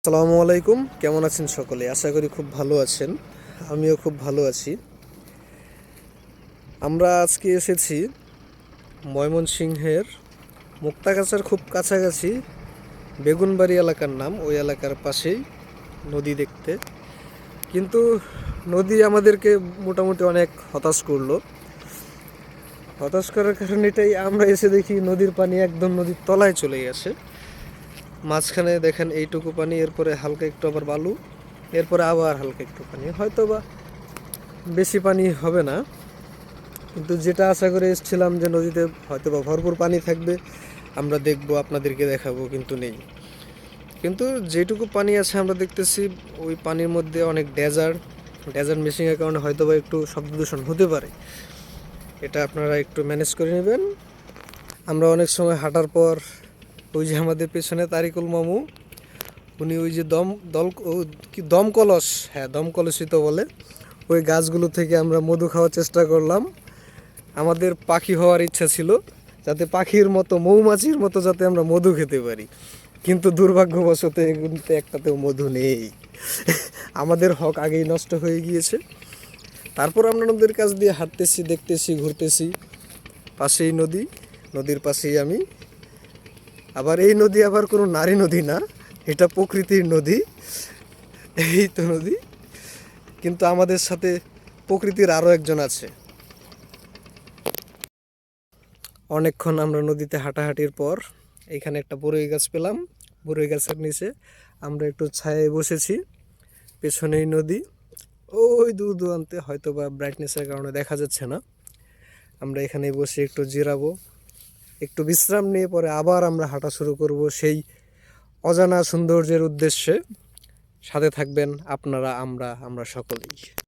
আসসালামু আলাইকুম, কেমন আছেন সকলে? আশা করি খুব ভালো আছেন। আমিও খুব ভালো আছি। আমরা আজকে এসেছি ময়মনসিংহের মুক্তাগাছার খুব কাছাকাছি বেগুনবাড়ি এলাকার নাম, ওই এলাকার পাশেই নদী দেখতে। কিন্তু নদী আমাদেরকে মোটামুটি অনেক হতাশ করলো। হতাশ করার কারণ এটাই, আমরা এসে দেখি নদীর পানি একদম নদীর তলায় চলে গেছে। মাঝখানে দেখেন এইটুকু পানি, এরপরে হালকা একটু আবার বালু, এরপরে আবার হালকা একটু পানি, হয়তো বা বেশি পানি হবে না। কিন্তু যেটা আশা করে এসেছিলাম যে নদীতে হয়তো বা ভরপুর পানি থাকবে, আমরা দেখব, আপনাদেরকে দেখাবো, কিন্তু নেই। কিন্তু যেটুকু পানি আছে আমরা দেখতেছি ওই পানির মধ্যে অনেক ডেজার্ট মেশিংয়ের কারণে হয়তো বা একটু শব্দ দূষণ হতে পারে। এটা আপনারা একটু ম্যানেজ করে নেবেন। আমরা অনেক সময় হাঁটার পর ওই যে আমাদের পেছনে তারিকুল মামু, উনি ওই যে দমকলস, হ্যাঁ দমকলসই তো বলে, ওই গাছগুলো থেকে আমরা মধু খাওয়ার চেষ্টা করলাম। আমাদের পাখি হওয়ার ইচ্ছা ছিল, যাতে পাখির মতো, মৌমাছির মতো যাতে আমরা মধু খেতে পারি। কিন্তু দুর্ভাগ্যবশত এগুলোতে একটাতেও মধু নেই। আমাদের হক আগেই নষ্ট হয়ে গিয়েছে। তারপর আমরা নদীর কাছ দিয়ে হাঁটতেছি, দেখতেছি, ঘুরতেছি। পাশেই নদী, নদীর পাশেই আমি। আবার এই নদী আবার কোনো নারী নদী না, এটা প্রকৃতির নদী। এই তো নদী, কিন্তু আমাদের সাথে প্রকৃতির আরও একজন আছে। অনেকক্ষণ আমরা নদীতে হাঁটাহাঁটির পর এখানে একটা বরই গাছ পেলাম। বরই গাছের নিচে আমরা একটু ছায়ায় বসেছি। পেছনেই নদী, ওই দূর দূরান্তে হয়তো বা ব্রাইটনেসের কারণে দেখা যাচ্ছে না। আমরা এখানে বসে একটু জিরাবো, একটু বিশ্রাম নিয়ে পরে আবার আমরা হাঁটা শুরু করব সেই অজানা সৌন্দর্যের উদ্দেশ্যে। সাথে থাকবেন আপনারা, আমরা সকলেই।